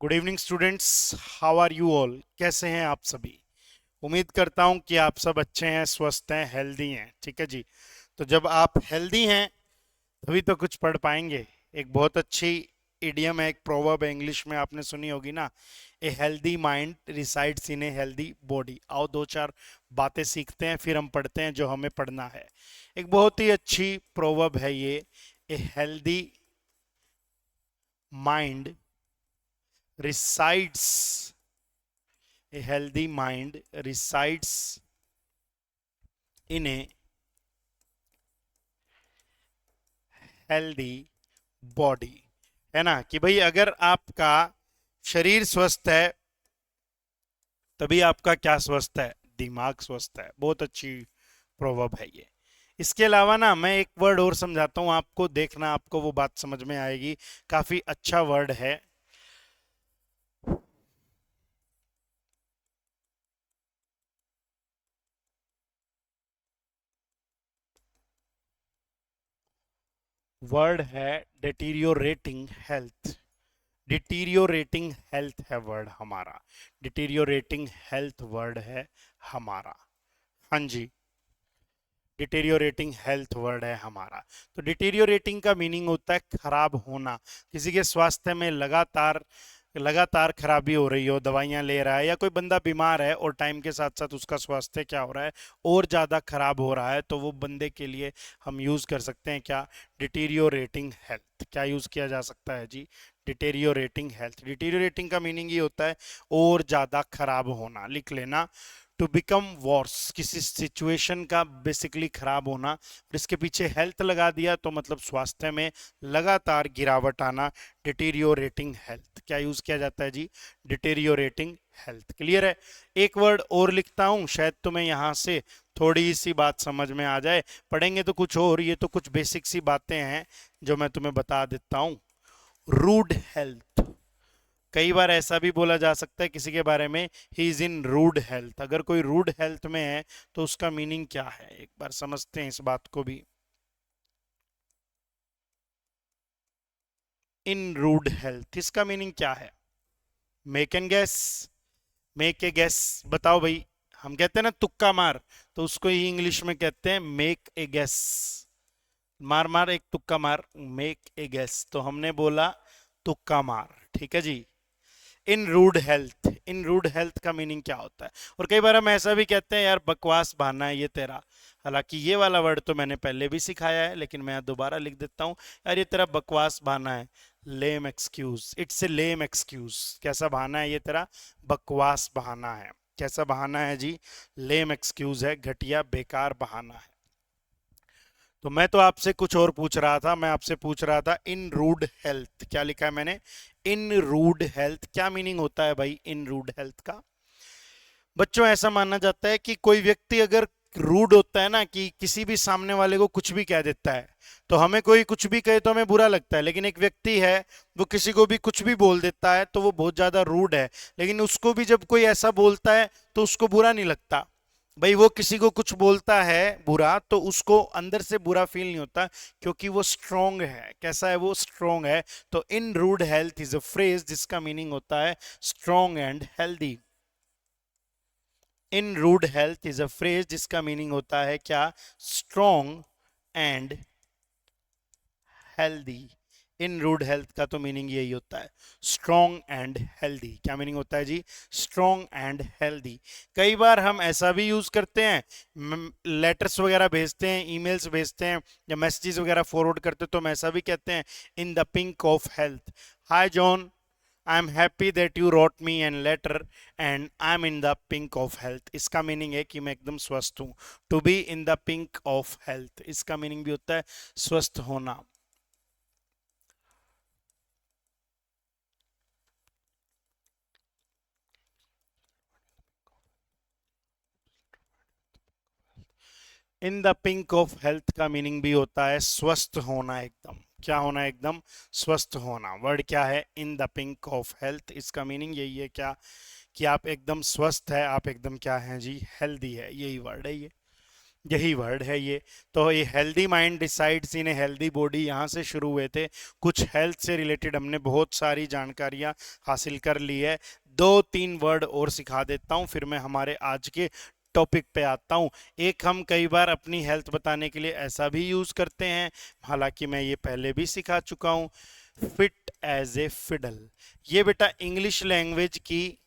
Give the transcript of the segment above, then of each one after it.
Good evening students, how are you all? कैसे हैं आप सभी? उम्मीद करता हूं कि आप सब अच्छे हैं, स्वस्थ हैं, हेल्दी हैं। ठीक है जी। तो जब आप हेल्दी हैं तभी तो कुछ पढ़ पाएंगे। एक बहुत अच्छी इडियम है, एक प्रोवर्ब है, इंग्लिश में आपने सुनी होगी ना, a healthy mind resides in a healthy body. आओ दो चार बातें सीखते हैं, फिर हम पढ़ते हैं जो हमें पढ़ना है। एक बहुत ही अच्छी प्रोवर्ब है ये, a healthy mind resides a healthy mind resides in a healthy body। है ना कि भाई अगर आपका शरीर स्वस्थ है तभी आपका क्या स्वस्थ है, दिमाग स्वस्थ है। बहुत अच्छी प्रोवर्ब है ये। इसके अलावा ना मैं एक वर्ड और समझाता हूँ आपको, देखना आपको वो बात समझ में आएगी। काफी अच्छा वर्ड है। वर्ड है डिटीरियोरेटिंग हेल्थ। डिटीरियोरेटिंग हेल्थ है वर्ड हमारा। डिटीरियोरेटिंग हेल्थ वर्ड है हमारा। हाँ जी, डिटीरियोरेटिंग हेल्थ वर्ड है हमारा। तो डिटीरियोरेटिंग का मीनिंग होता है खराब होना। किसी के स्वास्थ्य में लगातार लगातार खराबी हो रही हो, दवाइयां ले रहा है, या कोई बंदा बीमार है और टाइम के साथ साथ उसका स्वास्थ्य क्या हो रहा है, और ज़्यादा खराब हो रहा है, तो वो बंदे के लिए हम यूज़ कर सकते हैं क्या, डिटीरियोरेटिंग हेल्थ। क्या यूज़ किया जा सकता है जी, डिटीरियोरेटिंग हेल्थ। डिटीरियोरेटिंग का मीनिंग ये होता है और ज़्यादा खराब होना। लिख लेना, टू बिकम वर्स, किसी सिचुएशन का बेसिकली खराब होना, और इसके पीछे हेल्थ लगा दिया तो मतलब स्वास्थ्य में लगातार गिरावट आना। डिटीरियोरेटिंग हेल्थ क्या यूज किया जाता है जी, डिटीरियोरेटिंग हेल्थ। क्लियर है? एक वर्ड और लिखता हूं, शायद तुम्हें यहां से थोड़ी सी बात समझ में आ जाए। पढ़ेंगे तो कुछ और, ये तो कुछ बेसिक सी बातें हैं जो मैं तुम्हें बता देता हूं। Rude health. कई बार ऐसा भी बोला जा सकता है किसी के बारे में, he is in rude health. अगर कोई रूड हेल्थ में है तो उसका मीनिंग क्या है, एक बार समझते हैं इस बात को भी। इन रूड हेल्थ, इसका मीनिंग क्या है? Make an gas. Make a gas, बताओ भाई। हम कहते हैं ना तुक्का मार, तो उसको ही इंग्लिश में कहते हैं मेक ए गैस। मार मार, एक तुक्का मार, मेक ए गैस। तो हमने बोला तुक्का मार। ठीक है जी। इन रूड हेल्थ, इन रूड हेल्थ का मीनिंग क्या होता है? और कई बार हम ऐसा भी कहते हैं, यार बकवास बहाना है ये तेरा। हालांकि ये वाला वर्ड तो मैंने पहले भी सिखाया है, लेकिन मैं दोबारा लिख देता हूँ। यार ये तेरा बकवास बहाना है, lame excuse. It's a lame excuse. कैसा बहाना है ये तेरा? बकवास बहाना है। कैसा बहाना है जी? लेम एक्सक्यूज है, घटिया बेकार बहाना है। तो मैं तो आपसे कुछ और पूछ रहा था, मैं आपसे पूछ रहा था इन रूड हेल्थ। क्या लिखा है मैंने? इन रूड हेल्थ। क्या मीनिंग होता है भाई इन रूड हेल्थ का? बच्चों ऐसा माना जाता है कि कोई व्यक्ति अगर रूड होता है ना, कि किसी भी सामने वाले को कुछ भी कह देता है, तो हमें कोई कुछ भी कहे तो हमें बुरा लगता है। लेकिन एक व्यक्ति है, वो किसी को भी कुछ भी बोल देता है तो वो बहुत ज्यादा रूड है। लेकिन उसको भी जब कोई ऐसा बोलता है तो उसको बुरा नहीं लगता। भाई वो किसी को कुछ बोलता है बुरा तो उसको अंदर से बुरा फील नहीं होता, क्योंकि वो स्ट्रोंग है। कैसा है वो? स्ट्रोंग है। तो in rude health is a phrase जिसका मीनिंग होता है strong and healthy. In rude health is a phrase जिसका मीनिंग होता है क्या? Strong and healthy. In rude health का तो मीनिंग यही होता है, स्ट्रोंग एंड हेल्दी। क्या मीनिंग होता है जी? Strong and healthy. कई बार हम ऐसा भी यूज करते हैं, लेटर्स वगैरह भेजते हैं, ईमेल्स भेजते हैं, या मैसेजेस वगैरह फॉरवर्ड करते हैं, तो हम ऐसा भी कहते हैं in the pink of health. Hi John, I am happy that you wrote me an letter and I am in the pink of health. इसका मीनिंग है कि मैं एकदम स्वस्थ हूँ। To be in the pink of health, इसका meaning भी होता है स्वस्थ होना। In the pink of health का मीनिंग भी होता है स्वस्थ होना एकदम। क्या होना? एकदम स्वस्थ होना। वर्ड क्या है? इन द पिंक ऑफ हेल्थ। इसका मीनिंग यही है क्या, कि आप एकदम स्वस्थ है, आप एकदम क्या हैं जी, हेल्दी है। यही वर्ड है ये। यही वर्ड है ये। तो ये healthy mind decides in a healthy body, यहाँ से शुरू हुए थे। कुछ हेल्थ से रिलेटेड हमने बहुत सारी जानकारियाँ हासिल कर ली है। दो तीन वर्ड और सिखा देता हूँ, फिर मैं हमारे आज के टॉपिक पे आता हूँ। एक हम कई बार अपनी हेल्थ बताने के लिए ऐसा भी यूज़ करते हैं, हालांकि मैं ये पहले भी सिखा चुका हूँ, फिट एज ए फिडल। ये बेटा इंग्लिश लैंग्वेज की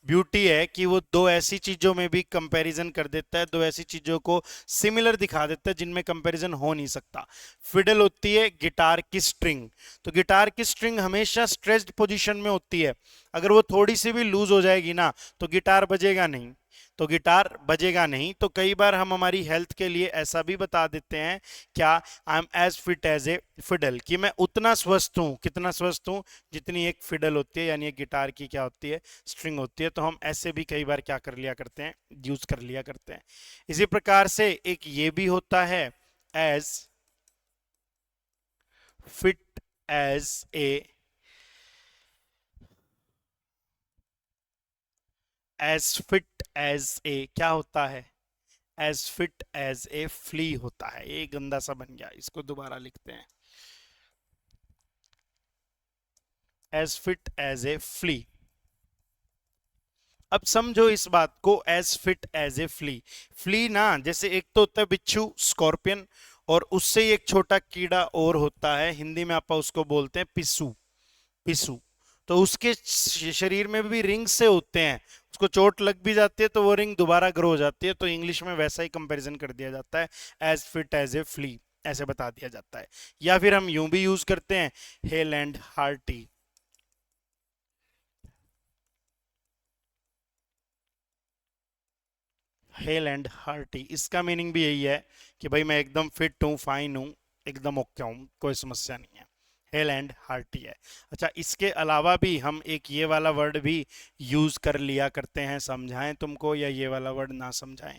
ब्यूटी है कि वो दो ऐसी चीजों में भी कंपैरिजन कर देता है, दो ऐसी चीजों को सिमिलर दिखा देता है जिनमें कंपैरिजन हो नहीं सकता। फिडल होती है गिटार की स्ट्रिंग, तो गिटार की स्ट्रिंग हमेशा स्ट्रेच्ड पोजीशन में होती है। अगर वो थोड़ी सी भी लूज हो जाएगी ना तो गिटार बजेगा नहीं, तो गिटार बजेगा नहीं। तो कई बार हम हमारी हेल्थ के लिए ऐसा भी बता देते हैं, क्या, I am as fit as a fiddle, कि मैं उतना स्वस्थ हूँ, कितना स्वस्थ हूँ, जितनी एक फिडल होती है, यानी एक गिटार की क्या होती है, स्ट्रिंग होती है। तो हम ऐसे भी कई बार क्या कर लिया करते हैं, यूज कर लिया करते हैं। इसी प्रकार से एक ये भी होता है, as fit as a, as fit as a क्या होता है, as fit as a flea होता है। ये गंदा सा बन गया, इसको दोबारा लिखते हैं, as fit as a flea. अब समझो इस बात को, as fit as a flea. Flea ना, जैसे एक तो होता है बिच्छू, स्कॉर्पियन, और उससे ही एक छोटा कीड़ा और होता है, हिंदी में आप उसको बोलते हैं पिस्सू, पिस्सू। तो उसके शरीर में भी रिंग से होते हैं, उसको चोट लग भी जाती है तो वो रिंग दोबारा ग्रो हो जाती है। तो इंग्लिश में वैसा ही कंपैरिजन कर दिया जाता है, as fit as a flea, ऐसे बता दिया जाता है। या फिर हम यूं भी यूज करते हैं, hello and hearty. Hello and hearty, इसका मीनिंग भी यही है कि भाई मैं एकदम फिट हूँ, फाइन हूँ, एकदम ओके हूँ, कोई समस्या नहीं है। हेल एंड हार्टी है। अच्छा, इसके अलावा भी हम एक ये वाला वर्ड भी यूज कर लिया करते हैं, समझाएं तुमको या ये वाला वर्ड ना समझाएं?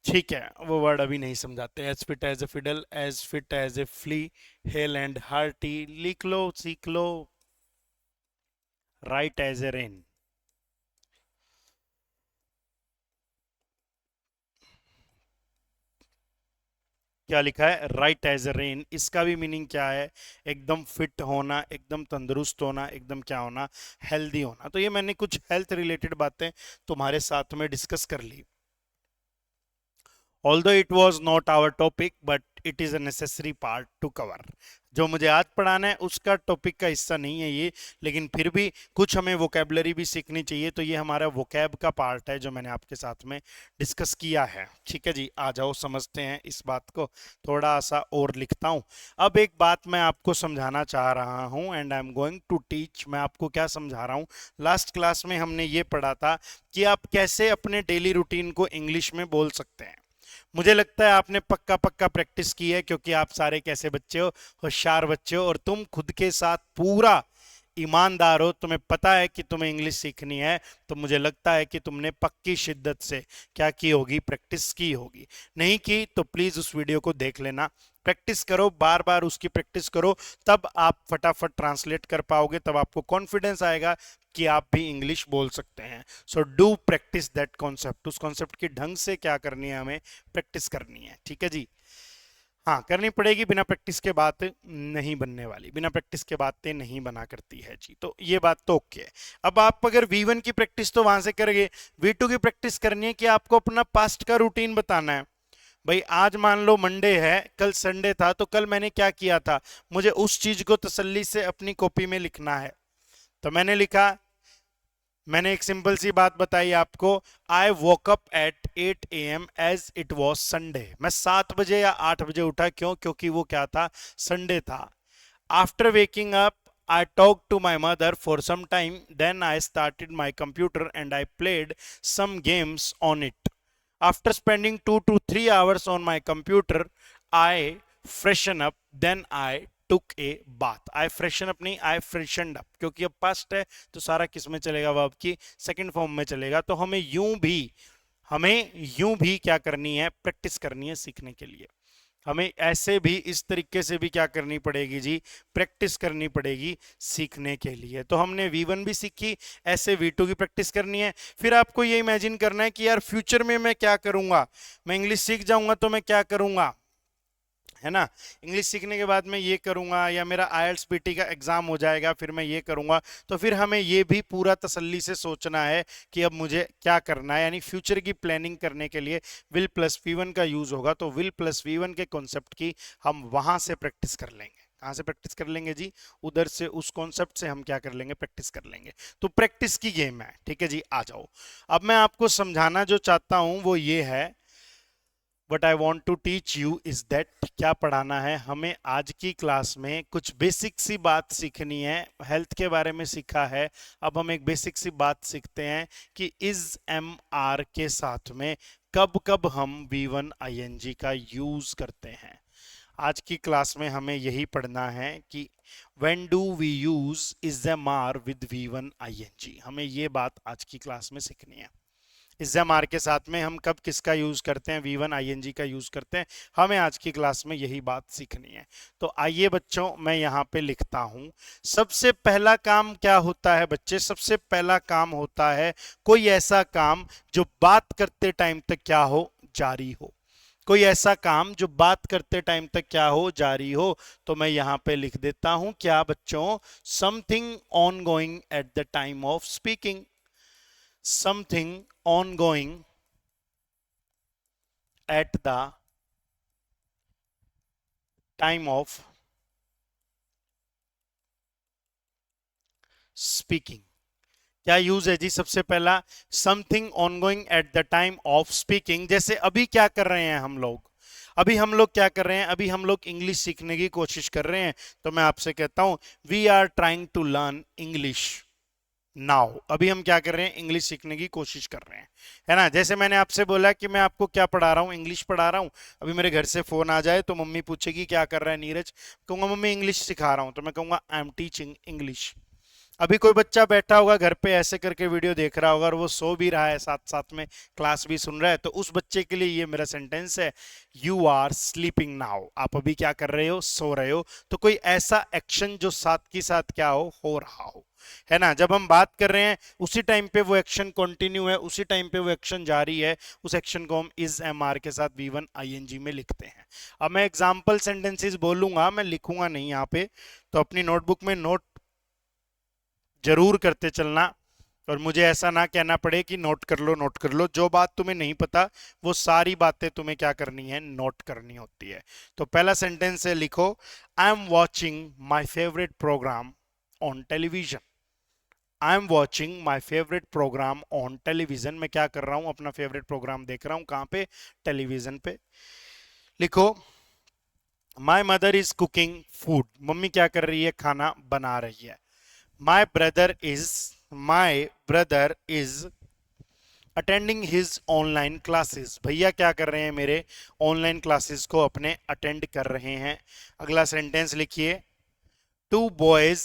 ठीक है, वो वर्ड अभी नहीं समझाते। As fit as a fiddle, as fit as a flea, hale and hearty, लिख लो, सीख लो। राइट एज ए रेन, क्या लिखा है, राइट एज ए रेन। इसका भी मीनिंग क्या है, एकदम फिट होना, एकदम तंदुरुस्त होना, एकदम क्या होना, हेल्दी होना। तो ये मैंने कुछ हेल्थ रिलेटेड बातें तुम्हारे साथ में डिस्कस कर ली। Although it was not our topic, but it is a necessary part to cover. जो मुझे आज पढ़ाना है उसका टॉपिक का हिस्सा नहीं है ये, लेकिन फिर भी कुछ हमें वोकेबलरी भी सीखनी चाहिए, तो ये हमारा वोकैब का पार्ट है जो मैंने आपके साथ में डिस्कस किया है। ठीक है जी, आ जाओ समझते हैं इस बात को, थोड़ा सा और लिखता हूँ। अब एक बात मैं आपको समझाना चाह रहा हूँ, and I am going to teach. मैं आपको क्या समझा रहा हूँ, लास्ट क्लास में हमने ये पढ़ा था कि आप कैसे अपने डेली रूटीन को इंग्लिश में बोल सकते हैं। मुझे लगता है आपने पक्का पक्का प्रैक्टिस की है, क्योंकि आप सारे कैसे बच्चे हो, होशियार बच्चे हो, और तुम खुद के साथ पूरा ईमानदार हो, तुम्हें पता है कि तुम्हें इंग्लिश सीखनी है। तो मुझे लगता है कि तुमने पक्की शिद्दत से क्या की होगी, प्रैक्टिस की होगी। नहीं की तो प्लीज उस वीडियो को देख लेना, प्रैक्टिस करो, बार बार उसकी प्रैक्टिस करो, तब आप फटाफट ट्रांसलेट कर पाओगे, तब आपको कॉन्फिडेंस आएगा कि आप भी इंग्लिश बोल सकते हैं। So do practice that concept, उस कॉन्सेप्ट की ढंग से क्या करनी है, हमें प्रैक्टिस करनी है। ठीक है जी, हाँ करनी पड़ेगी, बिना प्रैक्टिस के बात नहीं बनने वाली, बिना प्रैक्टिस के बातें नहीं बना करती है जी। तो ये बात तो ओके है। अब आप अगर V1 की प्रैक्टिस तो वहां से करेंगे, V2 की प्रैक्टिस करनी है कि आपको अपना पास्ट का रूटीन बताना है। भाई आज मान लो मंडे है, कल संडे था, तो कल मैंने क्या किया था, मुझे उस चीज को तसल्ली से अपनी कॉपी में लिखना है। तो मैंने लिखा, मैंने एक सिंपल सी बात बताई आपको, I woke up at 8 AM as it was Sunday. मैं 7 बजे या 8 बजे उठा, क्यों, क्योंकि वो क्या था, संडे था। After waking up I talked to my mother for some time, then I started my computer and I played some games on it. After spending 2 to 3 hours on my computer, I freshen up, then I took a bath. I freshen up नहीं, I freshened up, क्योंकि अब past है तो सारा किस में चलेगा, verb की सेकंड फॉर्म में चलेगा। तो हमें यूं भी क्या करनी है, प्रैक्टिस करनी है सीखने के लिए। हमें ऐसे भी इस तरीके से भी क्या करनी पड़ेगी जी, प्रैक्टिस करनी पड़ेगी सीखने के लिए। तो हमने V1 भी सीखी, ऐसे V2 की प्रैक्टिस करनी है। फिर आपको ये इमेजिन करना है कि यार फ्यूचर में मैं क्या करूंगा, मैं इंग्लिश सीख जाऊंगा तो मैं क्या करूंगा, है ना। इंग्लिश सीखने के बाद मैं ये करूंगा, या मेरा IELTS PT का एग्जाम हो जाएगा फिर मैं ये करूंगा। तो फिर हमें ये भी पूरा तसल्ली से सोचना है कि अब मुझे क्या करना है, यानी फ्यूचर की प्लानिंग करने के लिए विल प्लस V1 का यूज होगा। तो विल प्लस V1 के कॉन्सेप्ट की हम वहां से प्रैक्टिस कर लेंगे। कहां से प्रैक्टिस कर लेंगे जी, उधर से, उस कॉन्सेप्ट से हम क्या कर लेंगे, प्रैक्टिस कर लेंगे। तो प्रैक्टिस की गेम है, ठीक है जी। आ जाओ, अब मैं आपको समझाना जो चाहता हूं वो ये है, What I want to teach you is that, क्या पढ़ाना है हमें आज की क्लास में, कुछ बेसिक सी बात सीखनी है। हेल्थ के बारे में सीखा है, अब हम एक बेसिक सी बात सीखते हैं कि इज MR के साथ में कब कब हम V1 ING का यूज करते हैं। आज की क्लास में हमें यही पढ़ना है कि when do we use is MR with V1 ING। हमें ये बात आज की क्लास में सीखनी है। इज्जम आर के साथ में हम कब किसका यूज करते हैं, V1 ING का यूज करते हैं। हमें आज की क्लास में यही बात सीखनी है। तो आइए बच्चों, मैं यहाँ पे लिखता हूं, सबसे पहला काम क्या होता है बच्चे, सबसे पहला काम होता है कोई ऐसा काम जो बात करते टाइम तक क्या हो, जारी हो। कोई ऐसा काम जो बात करते टाइम तक क्या हो, जारी हो। तो मैं यहां पे लिख देता हूं क्या बच्चों, something on going at the time of speaking. something ongoing at the time of speaking। क्या यूज है जी, सबसे पहला something ongoing at the time of speaking. जैसे अभी क्या कर रहे हैं हम लोग, अभी हम लोग क्या कर रहे हैं, अभी हम लोग इंग्लिश सीखने की कोशिश कर रहे हैं। तो मैं आपसे कहता हूं we are trying to learn English now. अभी हम क्या कर रहे हैं, इंग्लिश सीखने की कोशिश कर रहे हैं, है ना। जैसे मैंने आपसे बोला कि मैं आपको क्या पढ़ा रहा हूँ, इंग्लिश पढ़ा रहा हूँ। अभी मेरे घर से फोन आ जाए तो मम्मी पूछेगी क्या कर रहा है नीरज, कहूंगा मम्मी इंग्लिश सिखा रहा हूँ, तो मैं कहूंगा आई एम टीचिंग इंग्लिश। अभी कोई बच्चा बैठा होगा घर पे ऐसे करके वीडियो देख रहा होगा और वो सो भी रहा है, साथ साथ में क्लास भी सुन रहा है, तो उस बच्चे के लिए ये मेरा सेंटेंस है, यू आर स्लीपिंग नाउ। आप अभी क्या कर रहे हो, सो रहे हो। तो कोई ऐसा एक्शन जो साथ की साथ क्या हो रहा हो, है ना। जब हम बात कर रहे हैं उसी टाइम पे वो एक्शन कंटिन्यू है, उसी टाइम पे वो एक्शन जारी है, उस एक्शन को हम इज MR के साथ V1 ING में लिखते हैं। अब मैं एग्जाम्पल सेंटेंसेस बोलूंगा, मैं लिखूंगा नहीं यहाँ पे, तो अपनी नोटबुक में नोट जरूर करते चलना, और मुझे ऐसा ना कहना पड़े कि नोट कर लो नोट कर लो। जो बात तुम्हें नहीं पता वो सारी बातें तुम्हें क्या करनी है, नोट करनी होती है। तो पहला सेंटेंस है, लिखो I am watching my favourite programme on television. I am watching my favourite programme on television. मैं क्या कर रहा हूं, अपना फेवरेट प्रोग्राम देख रहा हूं, कहां पे, टेलीविजन पे। लिखो माई mother is cooking food. Mummy क्या कर रही है, खाना बना रही है। My brother is attending his online classes. भैया क्या कर रहे हैं, मेरे ऑनलाइन क्लासेस को अपने अटेंड कर रहे हैं। अगला सेंटेंस लिखिए, two boys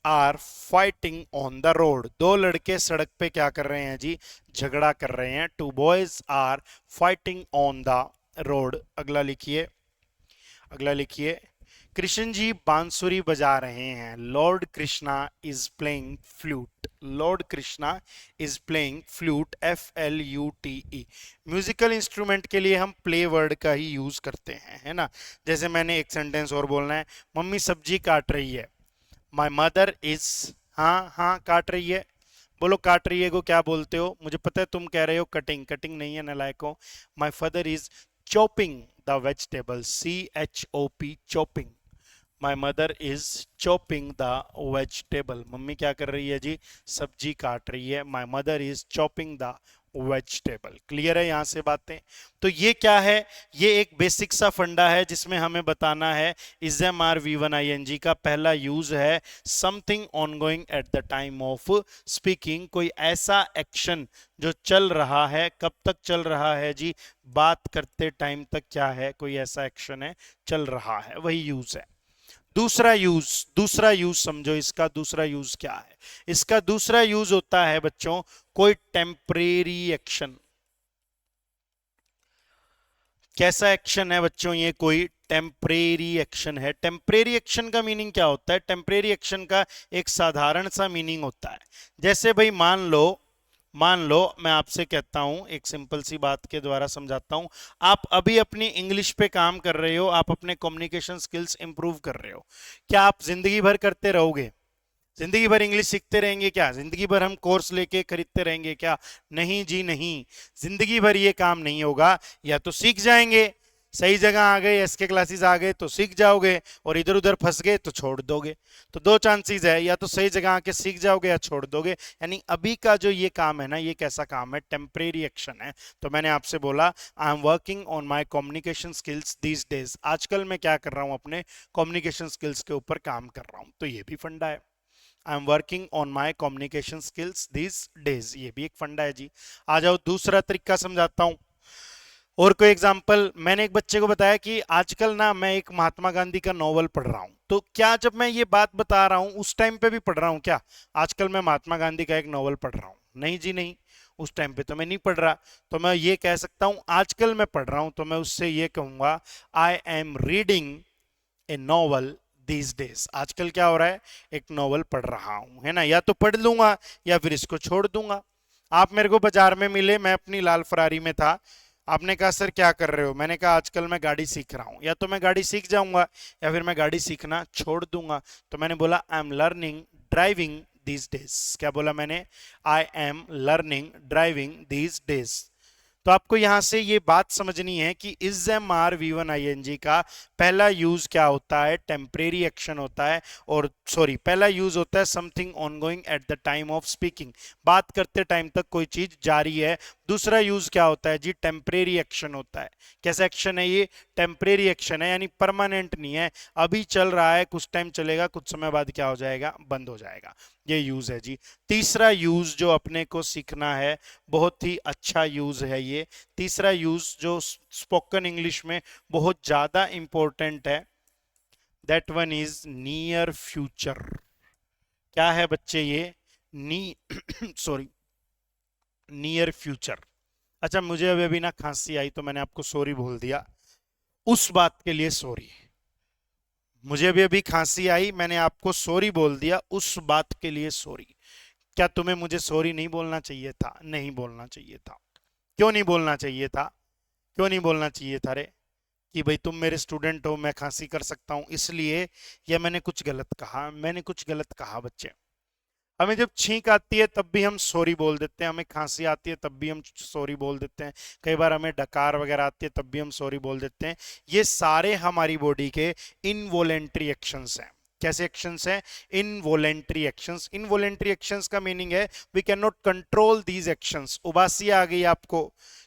are fighting on the road. दो लड़के सड़क पे क्या कर रहे हैं जी, झगड़ा कर रहे हैं। Two boys are fighting on the road. अगला लिखिए, अगला लिखिए, कृष्ण जी बांसुरी बजा रहे हैं। Lord Krishna is playing flute. Lord Krishna is playing flute, FLUTE। Musical instrument के लिए हम प्ले वर्ड का ही यूज करते हैं, है ना। जैसे मैंने एक सेंटेंस और बोलना है, मम्मी सब्जी काट रही है। माई मदर इज, हाँ हाँ काट रही है। बोलो काट रही है को क्या बोलते हो, मुझे पता है तुम कह रहे हो कटिंग, कटिंग नहीं है नालायको। My father is chopping the vegetable, CHOP, chopping. My mother is chopping the vegetable. Mummy क्या कर रही है जी, सब्जी काट रही है। My mother is chopping the vegetable. Clear है यहां से बातें। तो ये क्या है, ये एक बेसिक सा फंडा है जिसमें हमें बताना है इज MR V1 ING का पहला यूज है something ongoing at the time of speaking. कोई ऐसा एक्शन जो चल रहा है, कब तक चल रहा है जी, बात करते टाइम तक क्या है, कोई ऐसा एक्शन है चल रहा है, वही यूज है। दूसरा यूज, दूसरा यूज समझो, इसका दूसरा यूज क्या है। इसका दूसरा यूज होता है बच्चों कोई टेम्परेरी एक्शन। कैसा एक्शन है बच्चों ये, कोई टेम्परेरी एक्शन है। टेम्परेरी एक्शन का मीनिंग क्या होता है? टेम्परेरी एक्शन का एक साधारण सा मीनिंग होता है, जैसे भाई मान लो मैं आपसे कहता हूं, एक सिंपल सी बात के द्वारा समझाता हूं। आप अभी अपनी इंग्लिश पे काम कर रहे हो, आप अपने कम्युनिकेशन स्किल्स इंप्रूव कर रहे हो। क्या आप जिंदगी भर करते रहोगे? जिंदगी भर इंग्लिश सीखते रहेंगे क्या? जिंदगी भर हम कोर्स लेके खरीदते रहेंगे क्या? नहीं जी नहीं। जिंदगी भर ये काम नहीं होगा। या तो सीख जाएंगे, सही जगह आ गए, एसके क्लासेस आ गए तो सीख जाओगे, और इधर उधर फंस गए तो छोड़ दोगे। तो दो चांसेस है, या तो सही जगह आके सीख जाओगे या छोड़ दोगे। यानी अभी का जो ये काम है ना, ये कैसा काम है? टेम्परेरी एक्शन है। तो मैंने आपसे बोला I am working on my communication skills these days. आजकल मैं क्या कर रहा हूं? अपने कम्युनिकेशन स्किल्स के ऊपर काम कर रहा हूं। तो ये भी फंडा है, I am working on my communication skills this days, ये भी एक फंडा है जी। आ जाओ दूसरा तरीका समझाता हूं, और कोई एग्जाम्पल। मैंने एक बच्चे को बताया कि आजकल ना मैं एक महात्मा गांधी का नॉवल पढ़ रहा हूं। तो क्या जब मैं ये बात बता रहा हूं उस टाइम पे भी पढ़ रहा हूं क्या? आजकल मैं महात्मा गांधी का एक नॉवल पढ़ रहा हूं? नहीं जी नहीं, उस टाइम पे तो मैं नहीं पढ़ रहा। तो मैं ये कह सकता हूं आजकल मैं पढ़ रहा हूं, तो मैं उससे ये कहूंगा आई am reading A novel these days. आजकल क्या हो रहा है? एक नॉवल पढ़ रहा हूं, है ना। या तो पढ़ लूंगा या फिर इसको छोड़ दूंगा। आप मेरे को बाजार में मिले, मैं अपनी लाल फरारी में था, आपने कहा सर क्या कर रहे हो? मैंने कहा आजकल मैं गाड़ी सीख रहा हूं। या तो मैं गाड़ी सीख जाऊंगा या फिर मैं गाड़ी सीखना छोड़ दूंगा। तो मैंने बोला I am learning driving these days. क्या बोला मैंने? I am learning driving these days. तो आपको यहां से ये बात समझनी है कि is am are V one I N G का पहला यूज क्या होता है? टेम्परेरी एक्शन होता है। और सॉरी, पहला यूज होता है something ongoing at the time of speaking, बात करते टाइम तक कोई चीज जारी है। दूसरा यूज क्या होता है जी? टेम्परेरी एक्शन होता है। कैसा एक्शन है ये? टेम्परेरी एक्शन है, यानी परमानेंट नहीं है, अभी चल रहा है, कुछ टाइम चलेगा, कुछ समय बाद क्या हो जाएगा? बंद हो जाएगा। ये यूज है जी। तीसरा यूज जो अपने को सीखना है, बहुत ही अच्छा यूज है ये। तीसरा यूज जो स्पोकन इंग्लिश में बहुत ज्यादा इंपॉर्टेंट है, that one is near future. क्या है बच्चे ये? नी सॉरी, नियर फ्यूचर। अच्छा, मुझे अभी अभी ना खांसी आई तो मैंने आपको सॉरी बोल दिया, उस बात के लिए सॉरी। मुझे अभी अभी खांसी आई, मैंने आपको सॉरी बोल दिया, उस बात के लिए सॉरी। क्या तुम्हें मुझे सॉरी नहीं बोलना चाहिए था? नहीं बोलना चाहिए था। क्यों नहीं बोलना चाहिए था? क्यों नहीं बोलना चाहिए था रे? कि भाई तुम मेरे स्टूडेंट हो, मैं खांसी कर सकता हूं इसलिए, या मैंने कुछ गलत कहा? मैंने कुछ गलत कहा बच्चे? हमें जब छींक आती है तब भी हम सॉरी बोल देते हैं, हमें खांसी आती है तब भी हम सॉरी बोल देते हैं, कई बार हमें डकार वगैरह आती है तब भी हम सॉरी बोल देते हैं। ये सारे हमारी बॉडी के इनवॉलेंट्री एक्शंस हैं। कैसे एक्शंस हैं? Involuntary actions. इनवॉलेंट्री एक्शंस का मीनिंग है we can not control these actions. उबासी आ गई आपको,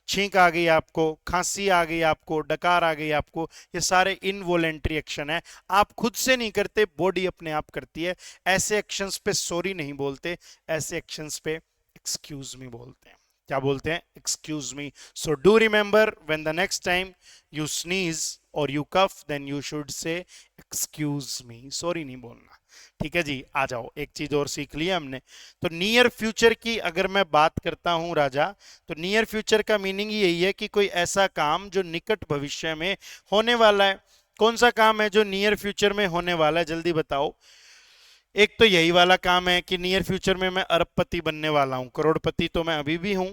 छींक आ गई आपको, खांसी आ गई आपको, डकार आ गई आपको, ये सारे इनवॉलेंट्री एक्शन है। आप खुद से नहीं करते, बॉडी अपने आप करती है। ऐसे एक्शंस पे सॉरी नहीं बोलते, ऐसे एक्शंस पे एक्सक्यूज मी बोलते हैं। क्या बोलते हैं? Excuse me. So do remember when the next time you sneeze और you cough, then you should say excuse me, sorry नहीं बोलना। ठीक है जी। आ जाओ, एक चीज और सीख लिया हमने। तो नियर फ्यूचर की अगर मैं बात करता हूं राजा, तो नियर फ्यूचर का मीनिंग यही है कि कोई ऐसा काम जो निकट भविष्य में होने वाला है। कौन सा काम है जो नियर फ्यूचर में होने वाला है? जल्दी बताओ। एक तो यही वाला काम है कि नियर फ्यूचर में मैं अरबपति बनने वाला हूँ, करोड़पति तो मैं अभी भी हूँ,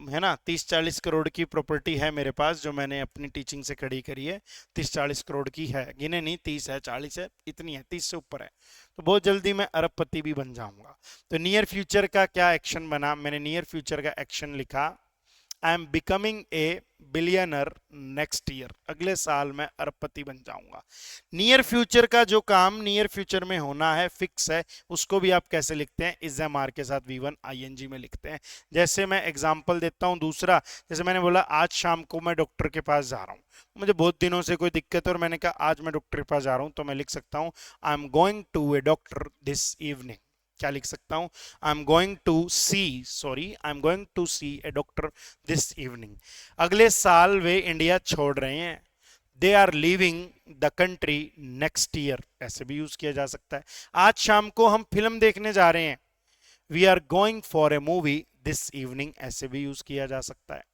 है ना। 30-40 करोड़ की प्रॉपर्टी है मेरे पास जो मैंने अपनी टीचिंग से खड़ी करी है। 30-40 करोड़ की है, गिने नहीं, 30 है 40 है, इतनी है, 30 से ऊपर है। तो बहुत जल्दी मैं अरबपति भी बन जाऊंगा। तो नियर फ्यूचर का क्या एक्शन बना? मैंने नियर फ्यूचर का एक्शन लिखा, I am becoming a billionaire next year. अगले साल मैं अरबपति बन जाऊंगा। नियर फ्यूचर का जो काम नियर फ्यूचर में होना है, फिक्स है, उसको भी आप कैसे लिखते हैं? इज एम आर के साथ V one I N G में लिखते हैं। जैसे मैं एग्जाम्पल देता हूं दूसरा, जैसे मैंने बोला आज शाम को मैं डॉक्टर के पास जा रहा हूं, मुझे बहुत दिनों से कोई दिक्कत है और मैंने कहा आज मैं डॉक्टर के पास जा रहा हूं, तो मैं लिख सकता हूं I am going to a doctor this evening. क्या लिख सकता हूं? I am going to see, sorry, I am going to see a doctor this evening. अगले साल वे इंडिया छोड़ रहे हैं, they are leaving the country next year, ऐसे भी यूज किया जा सकता है। आज शाम को हम फिल्म देखने जा रहे हैं, we are going for a movie this evening, ऐसे भी यूज किया जा सकता है।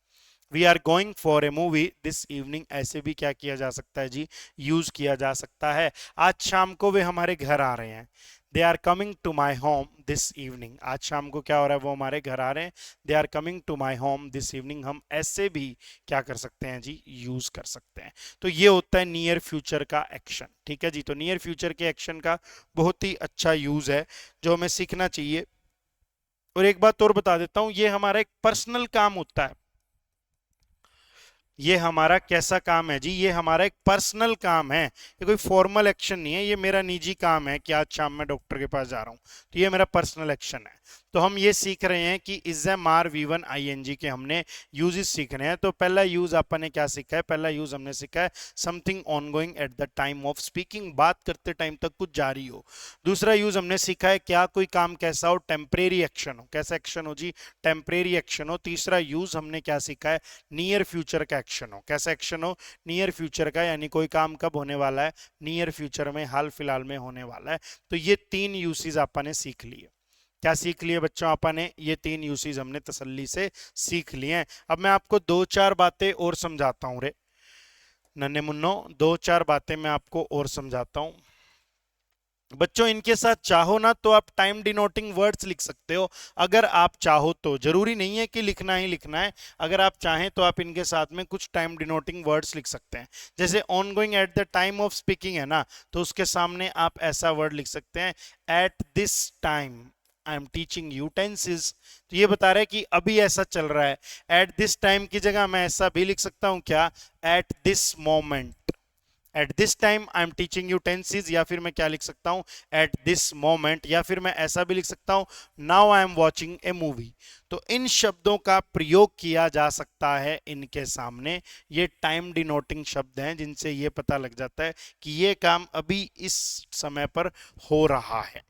We are going for a movie this evening, ऐसे भी क्या किया जा सकता है जी, यूज किया जा सकता है। आज शाम को वे हमारे घर आ रहे हैं, they are coming to my home this evening, आज शाम को क्या हो रहा है, वो हमारे घर आ रहे हैं, they are coming to my home this evening, हम ऐसे भी क्या कर सकते हैं जी, यूज कर सकते हैं। तो ये होता है नियर फ्यूचर का एक्शन, ठीक है जी। तो नियर फ्यूचर के एक्शन का बहुत ही अच्छा यूज है जो हमें सीखना चाहिए। और एक बात और बता देता हूं, ये हमारा एक पर्सनल काम होता है। ये हमारा कैसा काम है जी, ये हमारा एक पर्सनल काम है, ये कोई फॉर्मल एक्शन नहीं है, ये मेरा निजी काम है कि आज शाम मैं डॉक्टर के पास जा रहा हूं, तो ये मेरा पर्सनल एक्शन है। तो हम ये सीख रहे हैं कि is am are V one I N G के हमने यूजेस सीख रहे हैं। तो पहला यूज अपन ने क्या सीखा है, पहला यूज हमने सीखा है something ongoing at the time of speaking, बात करते टाइम तक कुछ जारी हो। दूसरा यूज हमने सीखा है क्या कोई काम कैसा हो, टेम्परेरी एक्शन हो, कैसा एक्शन हो जी, टेम्परेरी एक्शन हो। तीसरा यूज हमने क्या सीखा है, नियर फ्यूचर का एक्शन हो, कैसा एक्शन हो, नियर फ्यूचर का, यानी कोई काम कब होने वाला है, नियर फ्यूचर में, हाल फिलहाल में होने वाला है। तो ये तीन यूसेज आपने ने सीख लिए। क्या सीख लिए बच्चों, आपने ने ये तीन यूसेज हमने तसल्ली से सीख लिए हैं। अब मैं आपको दो चार बातें और समझाता हूं रे नन्हे मुन्नो, दो चार बातें मैं आपको और समझाता हूं बच्चों। इनके साथ चाहो ना तो आप टाइम डिनोटिंग वर्ड्स लिख सकते हो, अगर आप चाहो तो, जरूरी नहीं है कि लिखना ही लिखना है, अगर आप चाहें तो आप इनके साथ में कुछ टाइम डिनोटिंग वर्ड्स लिख सकते हैं। जैसे on going at the time of speaking है ना, तो उसके सामने आप ऐसा वर्ड लिख सकते हैं, at this time I am teaching you tenses. तो ये बता रहा है कि अभी ऐसा चल रहा है। एट दिस टाइम की जगह मैं ऐसा भी लिख सकता हूं क्या, at this moment, at this time I am teaching you tenses, या फिर मैं क्या लिख सकता हूं, एट दिस मोमेंट, या फिर मैं ऐसा भी लिख सकता हूं, now I am watching A movie. तो इन शब्दों का प्रयोग किया जा सकता है इनके सामने। ये टाइम डिनोटिंग शब्द हैं जिनसे ये पता लग जाता है कि ये काम अभी इस समय पर हो रहा है।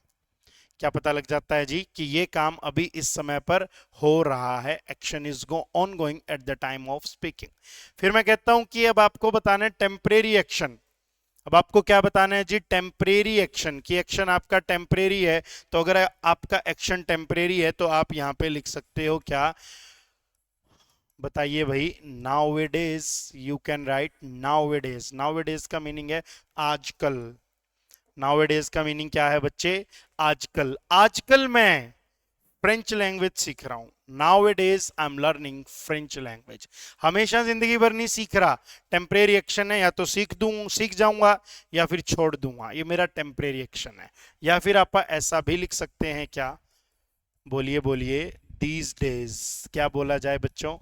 क्या पता लग जाता है जी, कि ये काम अभी इस समय पर हो रहा है, action is go on going at the time of speaking. फिर मैं कहता हूं कि अब आपको बताना है टेम्परेरी एक्शन। अब आपको क्या बताना है जी, टेम्परेरी एक्शन, की एक्शन आपका टेम्परेरी है। तो अगर आपका एक्शन टेम्परेरी है तो आप यहां पे लिख सकते हो क्या, बताइए भाई, नाउएडेज, यू कैन राइट नाउएडेज। नाउएडेज का मीनिंग है आजकल, नाउएडेज का मीनिंग क्या है बच्चे, आजकल। आजकल मैं फ्रेंच लैंग्वेज सीख रहा हूं, nowadays I am learning French language. हमेशा जिंदगी भर नहीं सीख रहा, टेम्परेरी एक्शन है, या तो सीख जाऊंगा या फिर छोड़ दूंगा, ये मेरा टेम्परेरी एक्शन है। या फिर आप ऐसा भी लिख सकते हैं क्या, बोलिए बोलिए, दीज डेज, क्या बोला जाए बच्चों,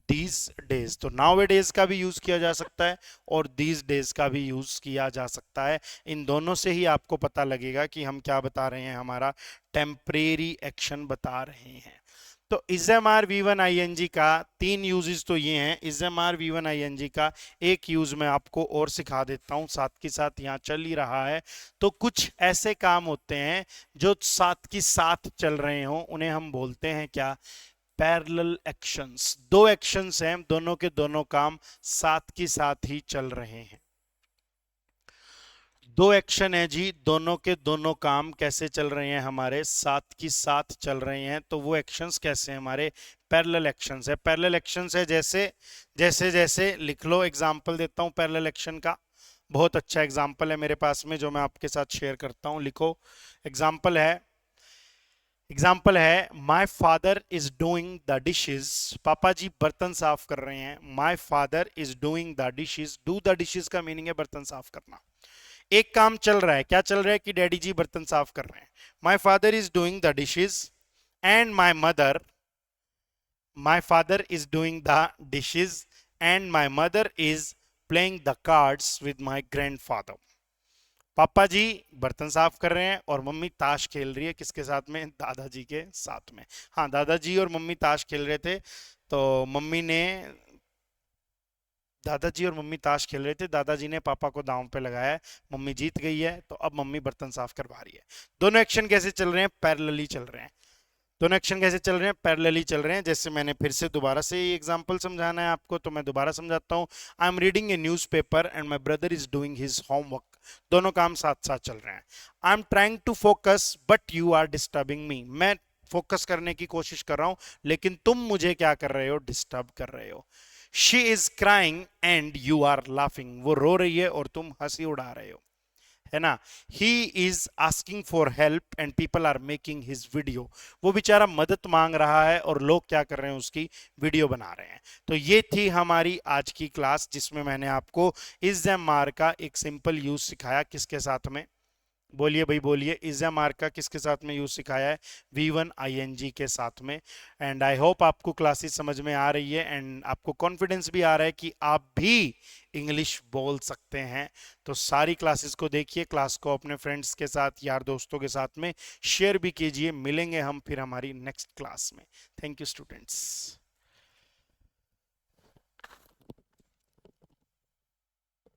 दीज डेज। तो नाउ ए डेज का भी यूज किया जा सकता है और दीज डेज का भी यूज किया जा सकता है। इन दोनों से ही आपको पता लगेगा कि हम क्या बता रहे हैं, हमारा टेम्परेरी एक्शन बता रहे हैं। तो is am are V one I N G का तीन यूजेस तो ये हैं। Is am are V one I N G का एक यूज मैं आपको और सिखा देता हूं, साथ के साथ यहाँ चल ही रहा है। तो कुछ ऐसे काम होते हैं जो साथ की साथ चल रहे हों, उन्हें हम बोलते हैं क्या, पैरेलल एक्शंस। दो एक्शंस हैं, दोनों के दोनों काम साथ की साथ ही चल रहे हैं। दो एक्शन है जी, दोनों के दोनों काम कैसे चल रहे हैं, हमारे साथ की साथ चल रहे हैं। तो वो एक्शंस कैसे हैं, हमारे पैरेलल एक्शंस है। पैरेलल एक्शंस है जैसे जैसे जैसे लिख लो, एग्जांपल देता हूं पैरेलल एक्शन का। बहुत अच्छा एग्जांपल है मेरे पास में जो मैं आपके साथ शेयर करता हूं, लिखो। एग्जाम्पल है माई father is doing the dishes, पापा जी बर्तन साफ कर रहे हैं। माई father is doing the dishes, do the dishes का मीनिंग है बर्तन साफ करना। एक काम चल रहा है, क्या चल रहा है कि डैडी जी बर्तन साफ कर रहे हैं। माई father is doing the dishes and my father is doing the dishes and my mother is playing the cards with my grandfather. पापा जी बर्तन साफ कर रहे हैं और मम्मी ताश खेल रही है, किसके साथ में, दादाजी के साथ में। हाँ, दादाजी और मम्मी ताश खेल रहे थे, तो दादाजी और मम्मी ताश खेल रहे थे, दादाजी ने पापा को दांव पे लगाया है, मम्मी जीत गई है, तो अब मम्मी बर्तन साफ करवा रही है। दोनों एक्शन कैसे चल रहे हैं, पैरेलली चल रहे हैं। दोनों एक्शन कैसे चल रहे हैं, पैरेलली चल रहे हैं। जैसे मैंने फिर से दोबारा से ये एग्जांपल समझाना है आपको, तो मैं दोबारा समझाता हूँ। I am reading a newspaper and my brother is doing his homework. दोनों काम साथ साथ चल रहे हैं। I am trying to focus but you are disturbing me, मैं फोकस करने की कोशिश कर रहा हूं, लेकिन तुम मुझे क्या कर रहे हो, डिस्टर्ब कर रहे हो। She is crying and you are laughing, वो रो रही है और तुम हंसी उड़ा रहे हो, है ना। He is asking for help and people are making his video, वो बेचारा मदद मांग रहा है और लोग क्या कर रहे हैं, उसकी वीडियो बना रहे हैं। तो ये थी हमारी आज की क्लास, जिसमें मैंने आपको इज एम आर का एक सिंपल यूज सिखाया। किसके साथ में, बोलिए भाई बोलिए, इज एम आर का किसके साथ में यूज सिखाया है, V1 ING के साथ में। एंड आई होप आपको क्लासेस समझ में आ रही है एंड आपको कॉन्फिडेंस भी आ रहा है कि आप भी इंग्लिश बोल सकते हैं। तो सारी क्लासेस को देखिए, क्लास को अपने फ्रेंड्स के साथ, यार दोस्तों के साथ में शेयर भी कीजिए। मिलेंगे हम फिर हमारी नेक्स्ट क्लास में। Thank you students.